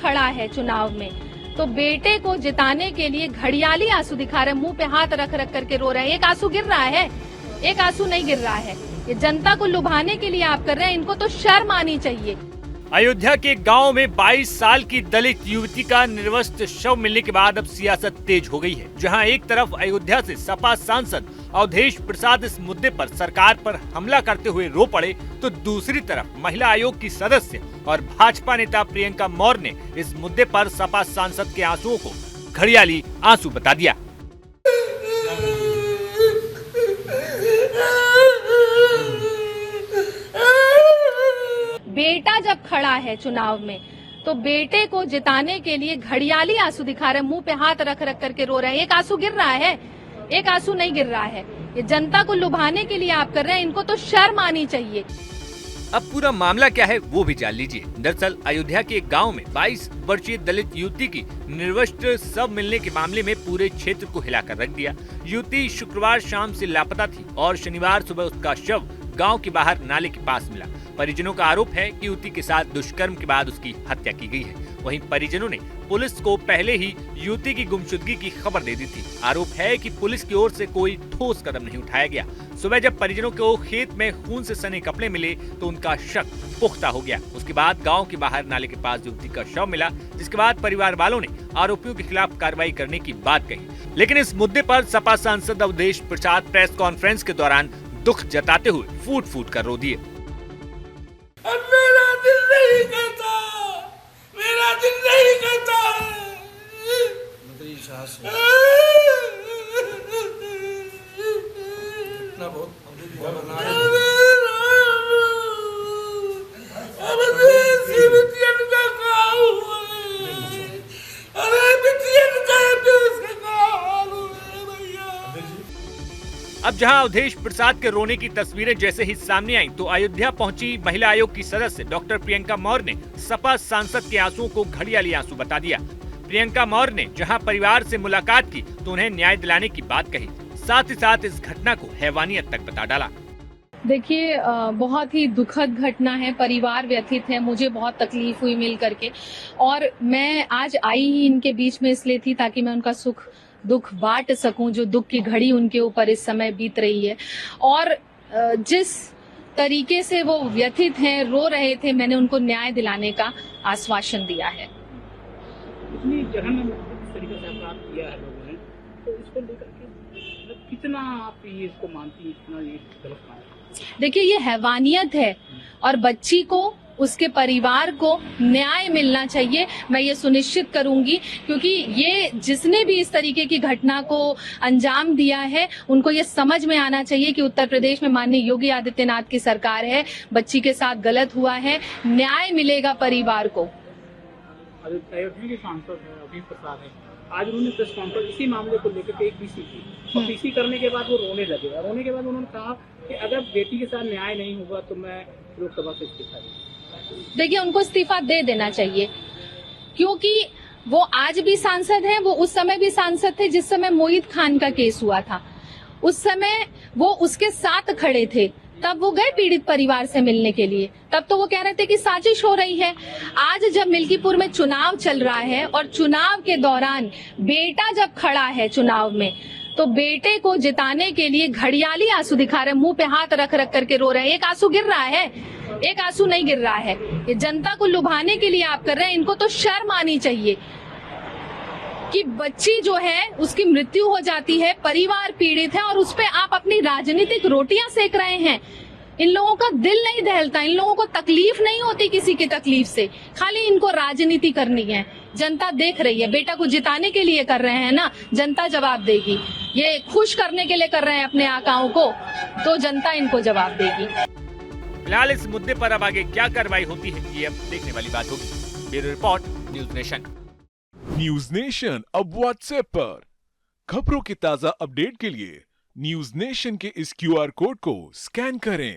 खड़ा है चुनाव में तो बेटे को जिताने के लिए घड़ियाली आंसू दिखा रहे हैं, मुंह पे हाथ रख रख करके रो रहे हैं। एक आंसू गिर रहा है, एक आंसू नहीं गिर रहा है। ये जनता को लुभाने के लिए आप कर रहे हैं, इनको तो शर्म आनी चाहिए। अयोध्या के गांव में 22 साल की दलित युवती का निर्वस्त्र शव मिलने के बाद अब सियासत तेज हो गई है। जहां एक तरफ अयोध्या से सपा सांसद अवधेश प्रसाद इस मुद्दे पर सरकार पर हमला करते हुए रो पड़े, तो दूसरी तरफ महिला आयोग की सदस्य और भाजपा नेता प्रियंका मौर्य ने इस मुद्दे पर सपा सांसद के आंसुओं को घड़ियाली आंसू बता दिया। बेटा जब खड़ा है चुनाव में तो बेटे को जिताने के लिए घड़ियाली आंसू दिखा रहे हैं, मुंह पे हाथ रख रख करके रो रहे हैं। एक आंसू गिर रहा है, एक आंसू नहीं गिर रहा है। ये जनता को लुभाने के लिए आप कर रहे हैं, इनको तो शर्म आनी चाहिए। अब पूरा मामला क्या है वो भी जान लीजिए। दरअसल अयोध्या के एक गांव में 22 वर्षीय दलित युवती की निर्वस्त्र शव मिलने के मामले में पूरे क्षेत्र को हिलाकर रख दिया। युवती शुक्रवार शाम से लापता थी और शनिवार सुबह उसका शव गांव के बाहर नाले के पास मिला। परिजनों का आरोप है कि युवती के साथ दुष्कर्म के बाद उसकी हत्या की गई है। वहीं परिजनों ने पुलिस को पहले ही युवती की गुमशुदगी की खबर दे दी थी। आरोप है कि पुलिस की ओर से कोई ठोस कदम नहीं उठाया गया। सुबह जब परिजनों को खेत में खून से सने कपड़े मिले तो उनका शक पुख्ता हो गया। उसके बाद गांव के बाहर नाले के पास युवती का शव मिला, जिसके बाद परिवार वालों ने आरोपियों के खिलाफ कार्रवाई करने की बात कही। लेकिन इस मुद्दे पर सपा सांसद अवधेश प्रसाद प्रेस कॉन्फ्रेंस के दौरान दुख जताते हुए फूट फूट कर रो दिए। मेरा दिल नहीं करता, मेरा दिल नहीं करता। इतना बहुत अब जहां अवधेश प्रसाद के रोने की तस्वीरें जैसे ही सामने आई तो अयोध्या पहुंची महिला आयोग की सदस्य डॉक्टर प्रियंका मौर्य ने सपा सांसद के आंसुओं को घड़ियाली आंसू बता दिया। प्रियंका मौर्य ने जहां परिवार से मुलाकात की तो उन्हें न्याय दिलाने की बात कही, साथ ही साथ इस घटना को हैवानियत तक बता डाला। देखिए, बहुत ही दुखद घटना है, परिवार व्यथित है, मुझे बहुत तकलीफ हुई मिल करके। और मैं आज आई ही इनके बीच में इसलिए थी ताकि मैं उनका सुख दुख बांट सकूं, जो दुख की घड़ी उनके ऊपर इस समय बीत रही है। और जिस तरीके से वो व्यथित हैं, रो रहे थे, मैंने उनको न्याय दिलाने का आश्वासन दिया है। इतनी जघन्य तरीके से अपराध किया है लोगों ने, तो इसको लेकर के कितना आप ये इसको मानती हैं, इतना ये गलत मानती हैं? देखिए, ये हैवानियत है और बच्ची को, उसके परिवार को न्याय मिलना चाहिए। मैं ये सुनिश्चित करूंगी, क्योंकि ये जिसने भी इस तरीके की घटना को अंजाम दिया है उनको ये समझ में आना चाहिए कि उत्तर प्रदेश में माननीय योगी आदित्यनाथ की सरकार है, बच्ची के साथ गलत हुआ है, न्याय मिलेगा परिवार को। अयोध्या के सांसद है अवधेश प्रसाद है, आज उन्होंने प्रेस कॉन्फ्रेंस इसी मामले को लेकर के एक पीसी की, और पीसी करने के बाद वो रोने लगे। रोने के बाद उन्होंने कहा कि अगर बेटी के साथ न्याय नहीं होगा तो मैं लोकसभा से इस्तीफा दूंगा। देखिए, उनको इस्तीफा दे देना चाहिए, क्योंकि वो आज भी सांसद हैं, वो उस समय भी सांसद थे जिस समय मोहित खान का केस हुआ था। उस समय वो उसके साथ खड़े थे, तब वो गए पीड़ित परिवार से मिलने के लिए, तब तो वो कह रहे थे कि साजिश हो रही है। आज जब मिल्कीपुर में चुनाव चल रहा है और चुनाव के दौरान बेटा जब खड़ा है चुनाव में तो बेटे को जिताने के लिए घड़ियाली आंसू दिखा रहे हैं, मुंह पे हाथ रख रख करके रो रहे हैं। एक आंसू गिर रहा है, एक आंसू नहीं गिर रहा है। ये जनता को लुभाने के लिए आप कर रहे हैं, इनको तो शर्म आनी चाहिए कि बच्ची जो है उसकी मृत्यु हो जाती है, परिवार पीड़ित है और उस पे आप अपनी राजनीतिक रोटियां सेक रहे हैं। इन लोगों का दिल नहीं दहलता, इन लोगों को तकलीफ नहीं होती किसी की तकलीफ से, खाली इनको राजनीति करनी है। जनता देख रही है, बेटा को जिताने के लिए कर रहे हैं ना, जनता जवाब देगी। ये खुश करने के लिए कर रहे हैं अपने आकाओं को, तो जनता इनको जवाब देगी। फिलहाल इस मुद्दे पर अब आगे क्या कार्रवाई होती है ये अब देखने वाली बात होगी। Bureau report, news nation. News nation अब व्हाट्सएप पर खबरों की ताजा अपडेट के लिए न्यूज नेशन के इस QR कोड को स्कैन करें।